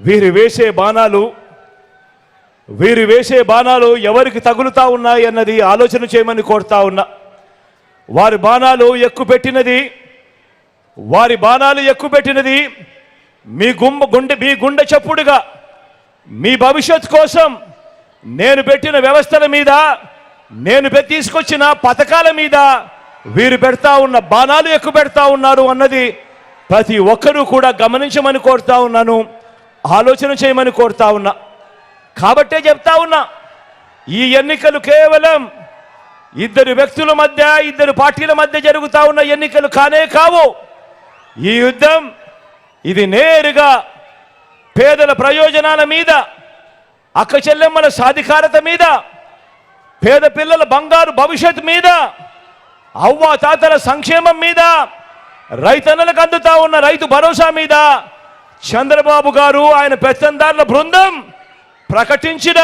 వీరు వేసే బాణాలు ఎవరికి తగులుతా ఉన్నాయి అన్నది ఆలోచన చేయమని కోరుతా ఉన్నా. వారి బాణాలు ఎక్కుపెట్టినది మీ గుండె చప్పుడుగా మీ భవిష్యత్ కోసం నేను పెట్టిన వ్యవస్థల మీద, నేను తీసుకొచ్చిన పథకాల మీద వీరు పెడతా ఉన్న బాణాలు ఎక్కువ పెడతా ఉన్నారు అన్నది ప్రతి ఒక్కరూ కూడా గమనించమని కోరుతా ఉన్నాను, ఆలోచన చేయమని కోరుతా ఉన్నా. కాబట్టే చెప్తా ఉన్నా, ఈ ఎన్నికలు కేవలం ఇద్దరు వ్యక్తుల మధ్య, ఇద్దరు పార్టీల మధ్య జరుగుతా ఉన్న ఎన్నికలు కానే కావు. ఈ యుద్ధం ఇది నేరుగా పేదల ప్రయోజనాల మీద, అక్క చెల్లెమ్మల సాధికారత మీద, పేద పిల్లల బంగారు భవిష్యత్తు మీద, అవ్వ తాతల సంక్షేమం మీద, రైతన్నలకు అందుతా ఉన్న రైతు భరోసా మీద చంద్రబాబు గారు ఆయన పెత్తందారుల బృందం ప్రకటించిన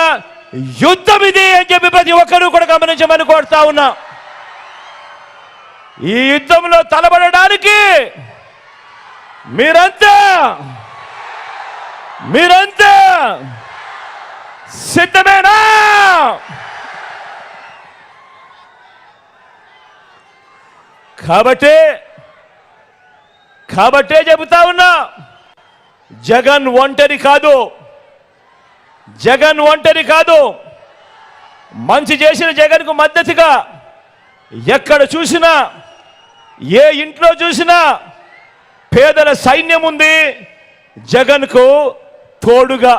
యుద్ధం ఇది అని చెప్పి ప్రతి ఒక్కరూ కూడా గమనించమని కోరుతా ఉన్నా. ఈ యుద్ధంలో తలబడడానికి మీరంతా సిద్ధమేనా? కాబట్టే చెబుతా ఉన్నా, జగన్ ఒంటరి కాదు. మంచి చేసిన జగన్కు మద్దతుగా ఎక్కడ చూసినా, ఏ ఇంట్లో చూసినా పేదల సైన్యం ఉంది జగన్కు తోడుగా.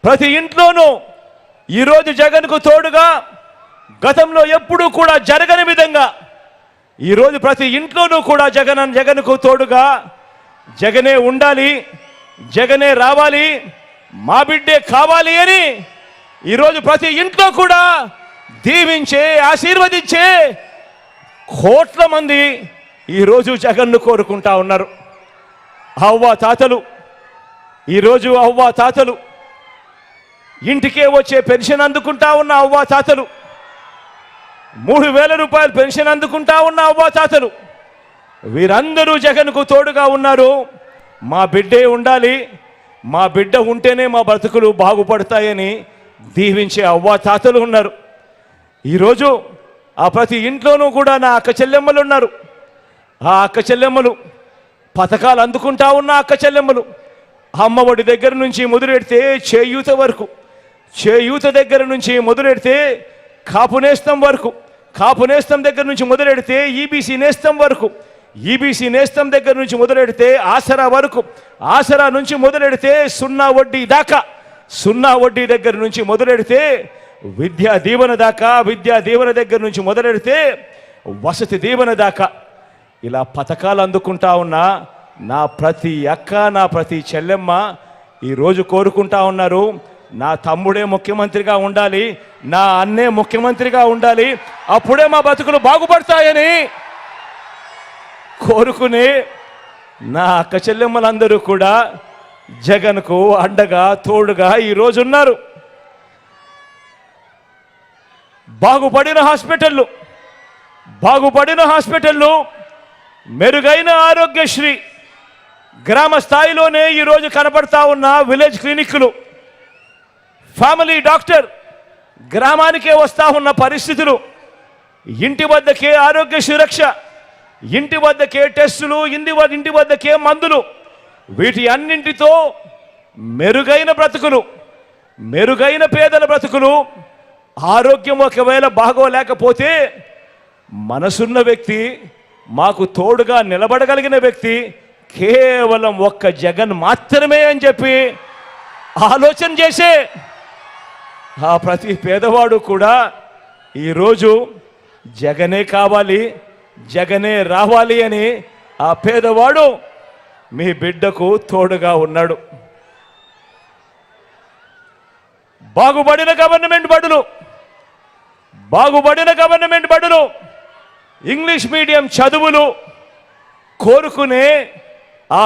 ప్రతి ఇంట్లోనూ ఈరోజు జగన్కు తోడుగా, గతంలో ఎప్పుడూ కూడా జరగని విధంగా ఈరోజు ప్రతి ఇంట్లోనూ కూడా జగన్కు తోడుగా, జగనే ఉండాలి, జగనే రావాలి, మా బిడ్డే కావాలి అని ఈరోజు ప్రతి ఇంట్లో కూడా దీవించే, ఆశీర్వదించే కోట్ల మంది ఈరోజు జగన్ను కోరుకుంటా ఉన్నారు. ఈరోజు అవ్వ తాతలు, ఇంటికే వచ్చే పెన్షన్ అందుకుంటా ఉన్న అవ్వ తాతలు, 3,000 రూపాయలు పెన్షన్ అందుకుంటా ఉన్న అవ్వ తాతలు, వీరందరూ జగన్కు తోడుగా ఉన్నారు. మా బిడ్డే ఉండాలి, మా బిడ్డ ఉంటేనే మా బ్రతుకులు బాగుపడతాయని దీవించే అవ్వ తాతలు ఉన్నారు. ఈరోజు ఆ ప్రతి ఇంట్లోనూ కూడా నా అక్క చెల్లెమ్మలు ఉన్నారు. ఆ అక్క చెల్లెమ్మలు, పథకాలు అందుకుంటా ఉన్న అక్క చెల్లెమ్మలు, అమ్మఒడి దగ్గర నుంచి మొదలెడితే చేయూత దగ్గర నుంచి మొదలెడితే కాపు నేస్తం వరకు, కాపు నేస్తం దగ్గర నుంచి మొదలెడితే ఈబీసీ నేస్తం వరకు, ఈబీసీ నేస్తం దగ్గర నుంచి మొదలెడితే ఆసరా వరకు, ఆసరా నుంచి మొదలెడితే సున్నా వడ్డీ దగ్గర నుంచి మొదలెడితే విద్యా దీవెన దాకా, విద్యా దీవెన దగ్గర నుంచి మొదలెడితే వసతి దీవెన దాకా, ఇలా పథకాలు అందుకుంటా ఉన్నా నా ప్రతి అక్క, నా ప్రతి చెల్లెమ్మ ఈరోజు కోరుకుంటా ఉన్నారు, నా తమ్ముడే ముఖ్యమంత్రిగా ఉండాలి, నా అన్నే ముఖ్యమంత్రిగా ఉండాలి, అప్పుడే మా బతుకులు బాగుపడతాయని కోరుకుని నా అక్క చెల్లెమ్మలందరూ కూడా జగన్కు అండగా, తోడుగా ఈరోజు ఉన్నారు. బాగుపడిన హాస్పిటళ్ళు, మెరుగైన ఆరోగ్యశ్రీ, గ్రామ స్థాయిలోనే ఈరోజు కనపడతా ఉన్న విలేజ్ క్లినిక్లు, ఫ్యామిలీ డాక్టర్ గ్రామానికే వస్తా ఉన్న పరిస్థితులు, ఇంటి వద్దకే ఆరోగ్య సురక్ష, ఇంటి వద్దకే టెస్టులు, ఇంటి వద్దకే మందులు, వీటి అన్నింటితో మెరుగైన బ్రతుకులు, మెరుగైన పేదల బ్రతుకులు. ఆరోగ్యం ఒకవేళ బాగోలేకపోతే మనసున్న వ్యక్తి, మాకు తోడుగా నిలబడగలిగిన వ్యక్తి కేవలం ఒక్క జగన్ మాత్రమే అని చెప్పి ఆలోచన చేసే ఆ ప్రతి పేదవాడు కూడా ఈరోజు జగనే కావాలి, జగనే రావాలి అని ఆ పేదవాడు మీ బిడ్డకు తోడుగా ఉన్నాడు. బాగుపడిన గవర్నమెంట్ బడులు, ఇంగ్లీష్ మీడియం చదువులు కోరుకునే ఆ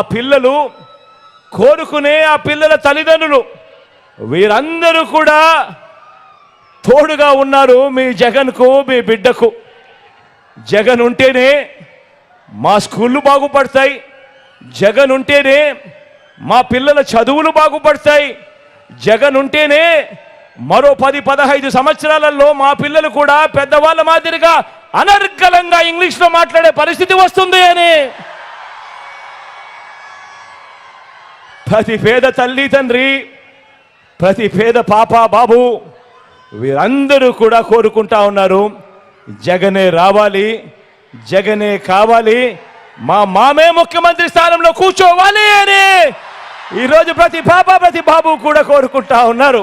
పిల్లల తల్లిదండ్రులు వీరందరూ కూడా తోడుగా ఉన్నారు మీ జగన్కు, మీ బిడ్డకు. జగన్ ఉంటేనే మా స్కూళ్ళు బాగుపడతాయి, జగన్ ఉంటేనే మా పిల్లల చదువులు బాగుపడతాయి. జగన్ ఉంటేనే మరో 10-15 సంవత్సరాలలో మా పిల్లలు కూడా పెద్దవాళ్ళ మాదిరిగా అనర్గళంగా ఇంగ్లీష్లో మాట్లాడే పరిస్థితి వస్తుంది అని ప్రతి పేద తల్లి తండ్రి, ప్రతి పేద పాప బాబు వీరందరూ కూడా కోరుకుంటా ఉన్నారు. జగనే రావాలి, జగనే కావాలి, మా మామే ముఖ్యమంత్రి స్థానంలో కూర్చోవాలి అని ఈరోజు ప్రతి పాప ప్రతి బాబు కూడా కోరుకుంటా ఉన్నారు.